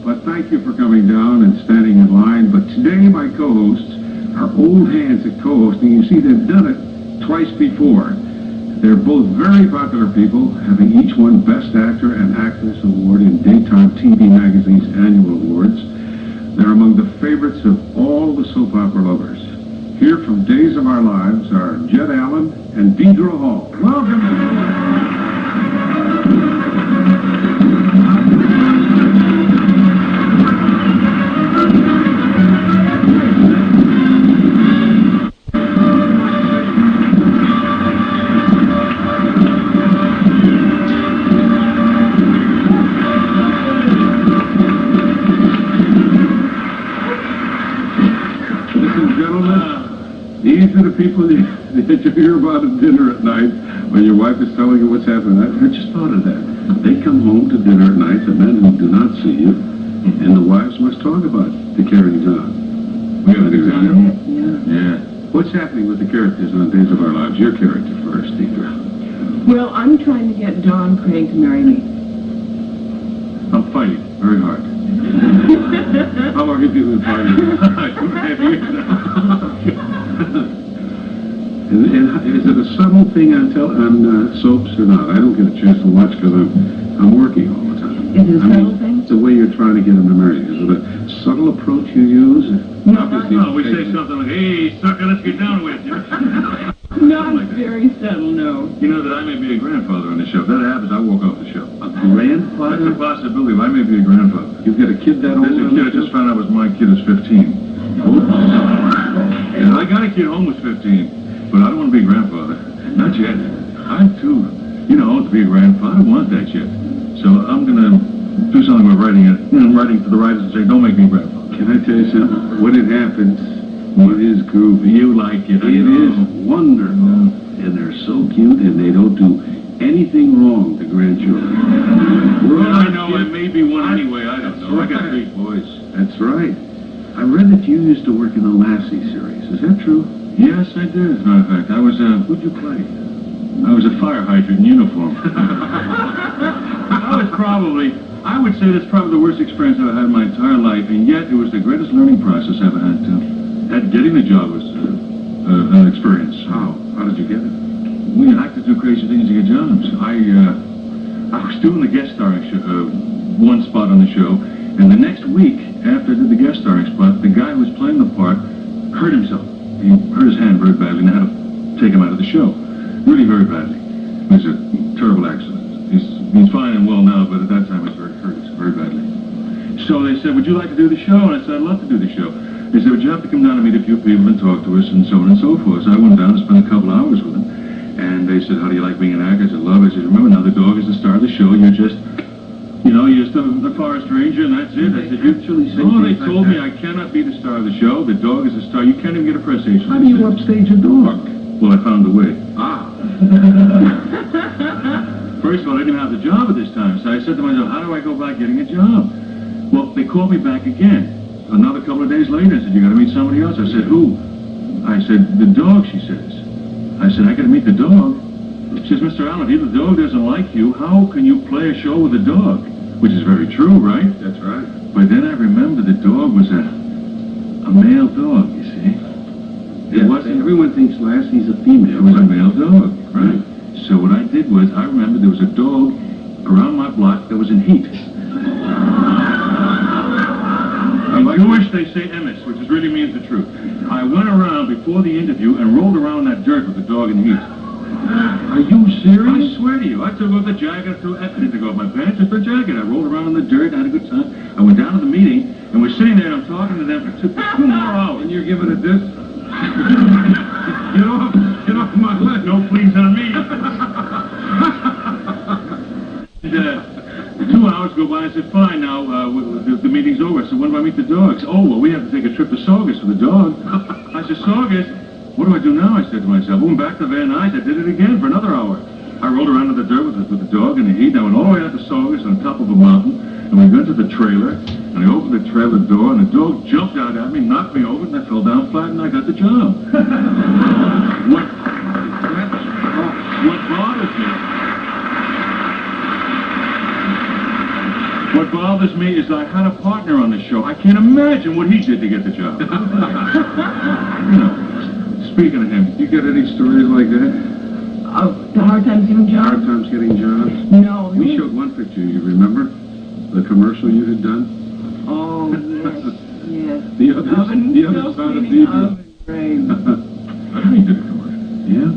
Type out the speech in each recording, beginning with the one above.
but thank you for coming down and standing in line. But today, my co-hosts are old hands at co-hosting. You see, they've done it twice before. They're both very popular people, having each won Best Actor and Actress Award in Daytime TV Magazine's annual awards. They're among the favorites of all the soap opera lovers. Here from Days of Our Lives are Jed Allen and Deidre Hall. Welcome. These are the people that you hear about at dinner at night when your wife is telling you what's happening. I just thought of that. They come home to dinner at night, the men who do not see you, and the wives must talk about the carryings on. We gotta do that. Yeah. What's happening with the characters on Days of Our Lives? Your character first, Deidre. Well, I'm trying to get Don Craig to marry me. I'm fighting very hard. How long have you been fighting? 2.5 years now. And is it a subtle thing on soaps or not? I don't get a chance to watch because I'm working all the time. Is it a subtle thing? The way you're trying to get them to marry. Is it a subtle approach you use? No, we say something like, "Hey, sucker, let's get down with you." Not like very subtle, no. You know that I may be a grandfather on the show. If that happens, I walk off the show. A grandfather? That's a possibility. I may be a grandfather. You've got a kid that old? There's a kid I just found out was my kid is 15. And I got a kid almost 15, but I don't want to be a grandfather. Not yet. I'm too, to be a grandfather. I don't want that yet. So I'm going to do something with writing it, writing to the writers and say, don't make me a grandfather. Can I tell you something? When it happens, it is groovy. You like it. It is wonderful. And they're so cute, and they don't do anything wrong to grandchildren. I know, I may be one anyway. I don't know. I got 3 boys. That's right. I read that you used to work in the Lassie series. Is that true? Yes, I did. As a matter of fact, I was who'd you play? I was a fire hydrant in uniform. I would say that's probably the worst experience I've had in my entire life, and yet it was the greatest learning process I ever had too. Getting the job was an experience. How? How did you get it? We actors do crazy things to get jobs. I was doing the guest starring one spot on the show, and the next week after I did the guest starring spot, the guy who was playing the part hurt himself. He hurt his hand very badly, and I had to take him out of the show. Really very badly. It was a terrible accident. He's fine and well now, but at that time it hurt very badly. So they said, would you like to do the show? And I said, I'd love to do the show. They said, would you have to come down and meet a few people and talk to us and so on and so forth. So I went down and spent a couple hours with them. And they said, how do you like being an actor? I said, love it. I said, remember now the dog is the star of the show. You're just, you're just a forest ranger and that's it. I said, they told me I cannot be the star of the show. The dog is the star. You can't even get a press agent. How do you upstage a dog? Well, I found a way. Ah. First of all, I didn't have the job at this time, so I said to myself, how do I go about getting a job? Well, they called me back again. Another couple of days later, I said, you got to meet somebody else. I said, who? I said, the dog, she says. I said, I got to meet the dog. She says, Mr. Allen, if the dog doesn't like you, how can you play a show with a dog? Which is very true, right? That's right. But then I remembered the dog was a male dog, you see. It wasn't. Everyone thinks Lassie's a female. It was a male dog, right? So what I did was, I remembered there was a dog around my block that was in heat. In Jewish, they say emes, which really means the truth. I went around before the interview and rolled around in that dirt with the dog in heat. Are you serious? I swear to you. I took off the jacket. I didn't take off my pants, just the jacket. I rolled around in the dirt, I had a good time. I went down to the meeting, and we're sitting there, and I'm talking to them for two more hours. And you're giving it this? Get off my leg. No please on me. And, 2 hours go by, I said, fine, now the meeting's over. I said, when do I meet the dogs? Oh, well, we have to take a trip to Saugus for the dog. I said, Saugus? What do I do now? I said to myself. Went back to Van Nuys. I did it again for another hour. I rolled around in the dirt with the dog in the heat. I went all the way out to Saugus on top of a mountain, and we got to the trailer, and I opened the trailer door, and the dog jumped out at me, knocked me over, and I fell down flat, and I got the job. What bothers me... What bothers me is I had a partner on the show. I can't imagine what he did to get the job. You know, speaking of him, You got any stories like that? The hard times getting Hard jobs? times getting jobs? No. We showed one picture, you remember? The commercial you had done? Oh, yes, yes. The other side of TV. Oven, right. I think he did a commercial. Yeah?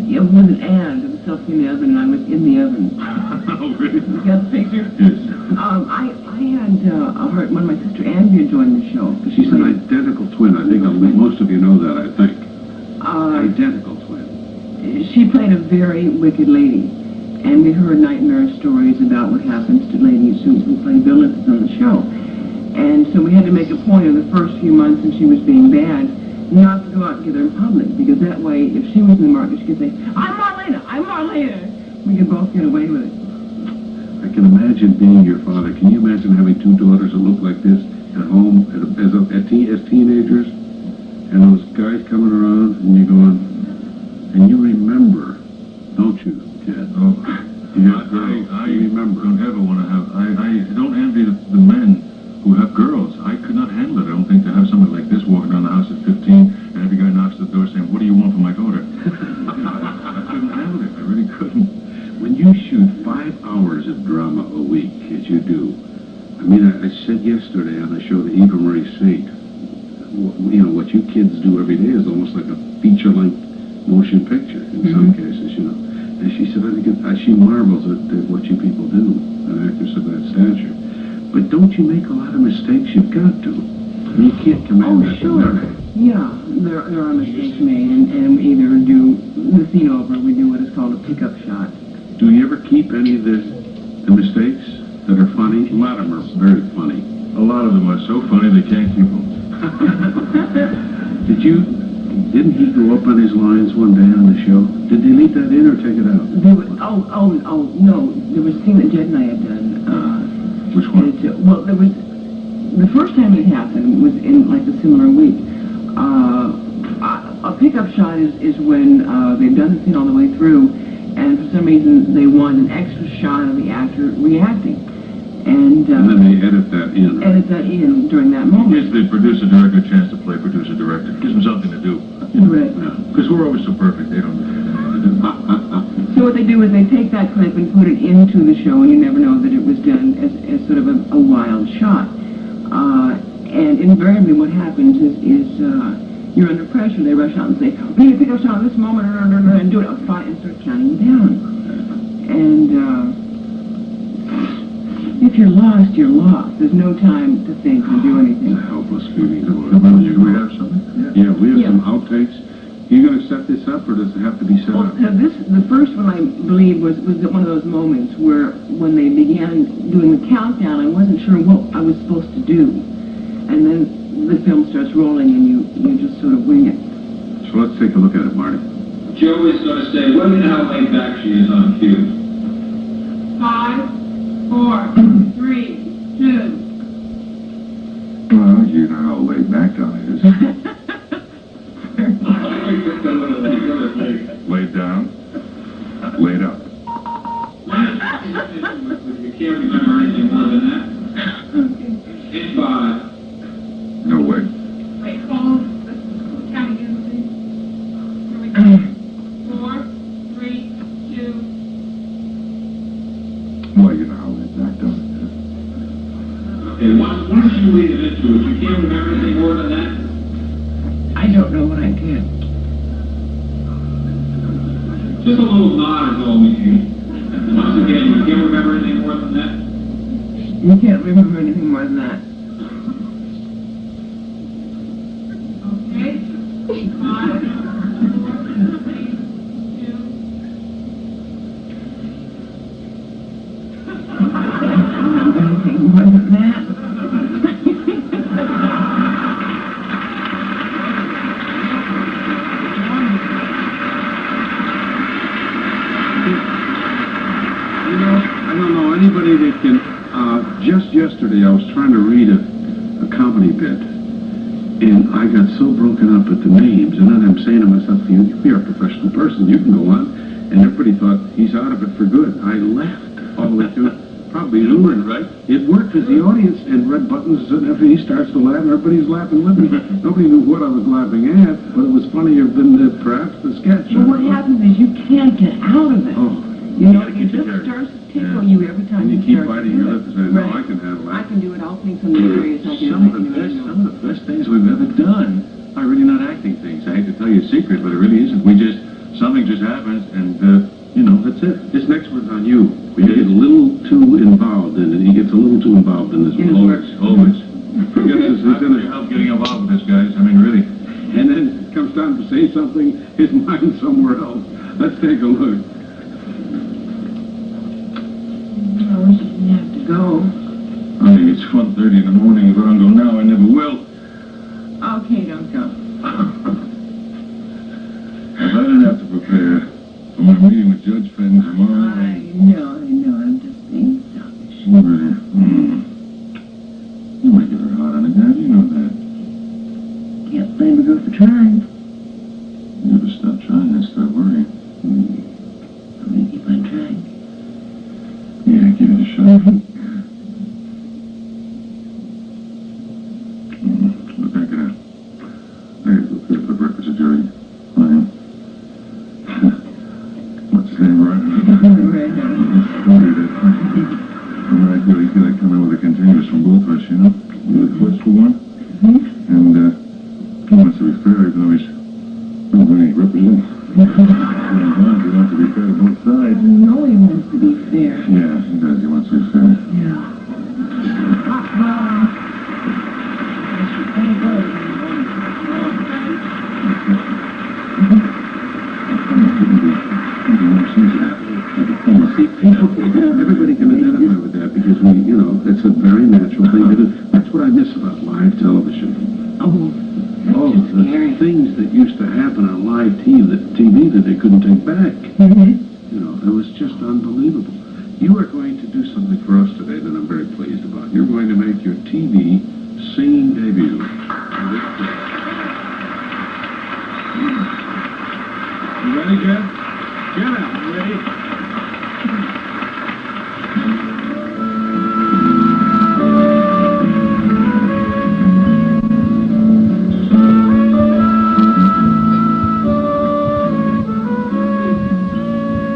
It was an ad. It was self-cleaning the oven, and I was in the oven. Oh, really? You got the picture? Yes. I had heard when my sister Andrea joined the show. She's an identical twin. I think most of you know that, I think. Identical twin. She played a very wicked lady, and we heard nightmare stories about what happens to ladies who play villains on the show. And so we had to make a point in the first few months when she was being bad, not to go out and get her in public, because that way, if she was in the market, she could say, I'm Marlena, I'm Marlena. We could both get away with it. I can imagine being your father. Can you imagine having two daughters that look like this at home as teenagers? And those guys coming around, and you're going, and you remember, don't you, kid? Oh, You have girls. I You remember. don't ever want to have. I don't envy the men who have girls. I could not handle it. I don't think to have somebody like this walking around the house at 15, and every guy knocks at the door saying, "What do you want from my daughter?" I couldn't handle it. I really couldn't. When you shoot 5 hours of drama a week, as you do, I mean, I said yesterday on the show to Eva Marie Saint, you know, what you kids do every day is almost like a feature-length motion picture in some cases, you know. And she said, she marvels at what you people do, an actress of that stature. But don't you make a lot of mistakes? You've got to. You can't command that. Sure. Yeah, there are mistakes made, and we either do the scene over, we do what is called a pickup shot. Do you ever keep any of the mistakes that are funny? A lot of them are very funny. A lot of them are so funny they can't keep them. Didn't he go up on his lines one day on the show? Did they leave that in or take it out? No, there was a scene that Jed and I had done. Which one? Well, there was, the first time it happened was in like a similar week. A pickup shot is when they've done the scene all the way through, and for some reason they want an extra shot of the actor reacting. And then they edit that in. Edit that in during that moment. Gives the producer-director a chance to play producer-director. Gives them something to do. Right. Because we're always so perfect, they don't. So what they do is they take that clip and put it into the show, and you never know that it was done as sort of a wild shot. And invariably what happens is you're under pressure. They rush out and say, we need to pick up a shot at this moment, and do it up front and start counting down. And if you're lost, you're lost. There's no time to think and do anything. It's a helpless feeling. Do we have something? Yeah, we have some outtakes. You going to set this up, or does it have to be set up? Now the first one, I believe, was one of those moments where when they began doing the countdown, I wasn't sure what I was supposed to do. And then the film starts rolling, and you just sort of wing it. So let's take a look at it, Marty. Joe is going to say, well, you know how laid back she is on cue. 5, 4, 3, 2. Well, you know how laid back Donnie is. Laid down, laid up. You can't remember anything more than that. In 5. No way. Wait, hold. Let's count again, please. Here we go. 4, 3, 2. Well, you know how laid back Donnie is. Okay, once you lead it into it, you can't remember anything more than that? I don't know what I did. Just a little nod is all we need. Once again, you can't remember anything more than that? You can't remember anything more than that. Okay. 5, 4, 3, 2. I don't remember anything more than that. I don't know anybody that can, just yesterday I was trying to read a comedy bit, and I got so broken up at the names, and then I'm saying to myself, you're a professional person, you can go on, and everybody thought, he's out of it for good. I laughed all the way through. probably It worked, right? It worked because the audience, and Red Buttons, and after he starts to laugh, everybody's laughing with me. Nobody knew what I was laughing at, but it was funnier than perhaps the sketch. But what happens is you can't get out of it. Oh, You know, gotta your keep lip it starts to tickle Yeah. you every time and you you keep start to biting do your it. lip and saying, no, Right. I can handle I that. can do it. I'll think something serious. I can Some of the best things we've ever done are really not acting things. I hate to tell you a secret, but it really isn't. Something just happens, and, that's it. This next one's on you. We get a little too involved in it. He gets a little too involved in this In one. his Always. Forgets his I've in got your help getting involved with this, guys. I mean, really. And then it comes time to say something, his mind's somewhere else. Let's take a look. I wish I didn't have to go. Honey, it's 1:30 in the morning. If I don't go now, I never will. Okay, don't go. If I didn't have to prepare for my meeting with Judge Fenn tomorrow I morning. know. I'm just being selfish. Really? You make it hard on a guy, you know that. Can't blame a girl for trying. You never stop trying and start worrying. I'm gonna keep on trying. Yeah, give it a shot. Look, I gotta go pick up the breakfast of Jerry. Fine. What's his name, Ryan? I mean, I really feel like coming with a continuous from both of us, you know? With a quest for one. And, he wants to be fair, even though he's, well, when he represents. He wants to be fair to both I sides. know he wants to be fair. Yeah, he does. He wants to be fair. Yeah. I should better go. See, everybody can identify with that because it's a very natural thing to do. That's what I miss about live television. Oh, Oh, that's just the scary. things that used to happen on live TV that they couldn't take back. It was just unbelievable. You are going to do something for us today that I'm very pleased about. You're going to make your TV singing debut. You ready, Jeff? Jeff, you ready?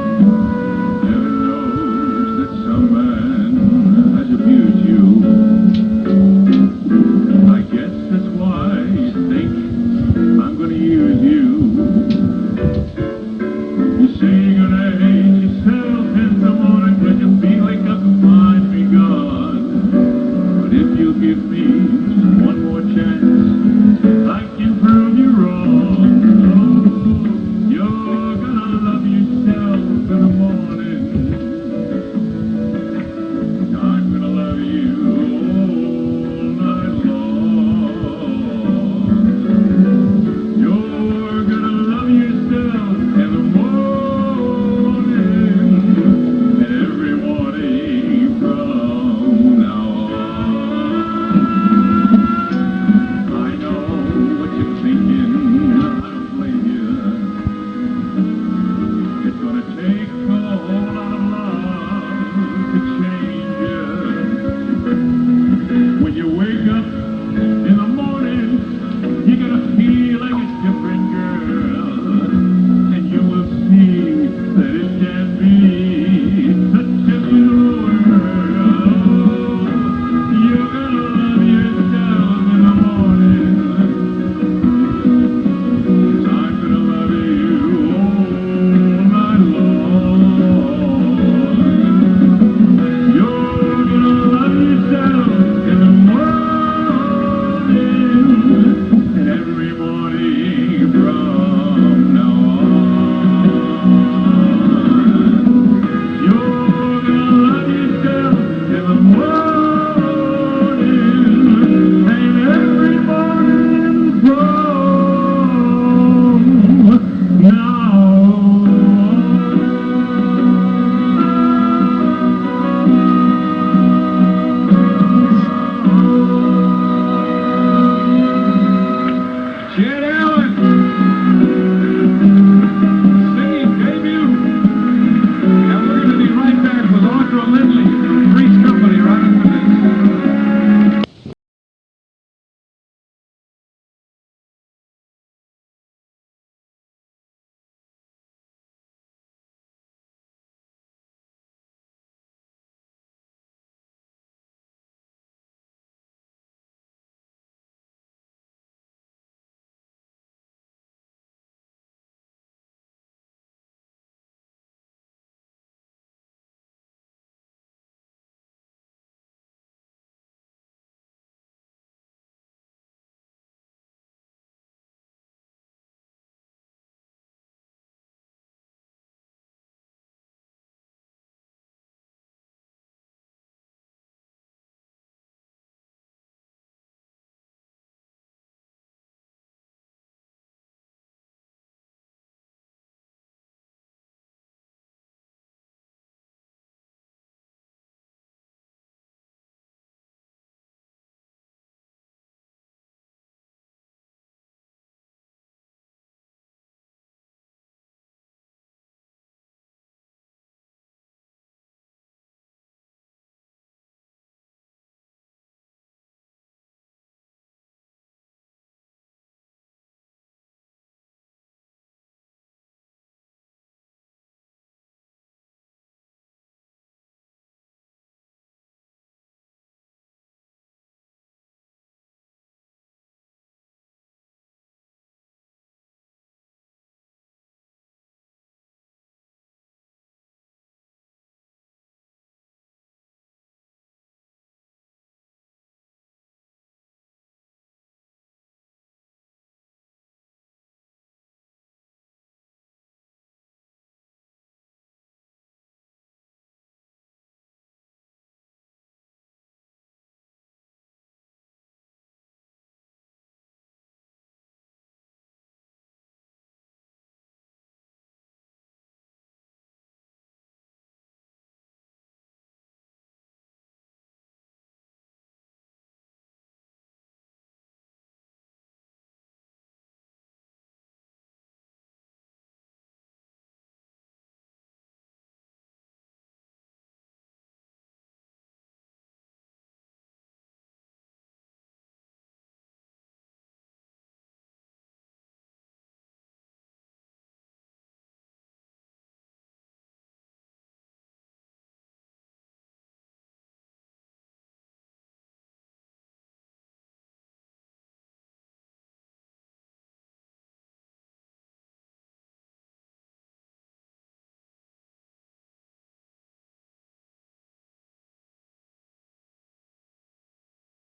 Heaven knows that some man has abused you. I guess that's why you think I'm gonna use you. You say you're gonna hate yourself in the morning when you feel like up and find me gone. But if you'll give me just one more chance, I can prove you wrong.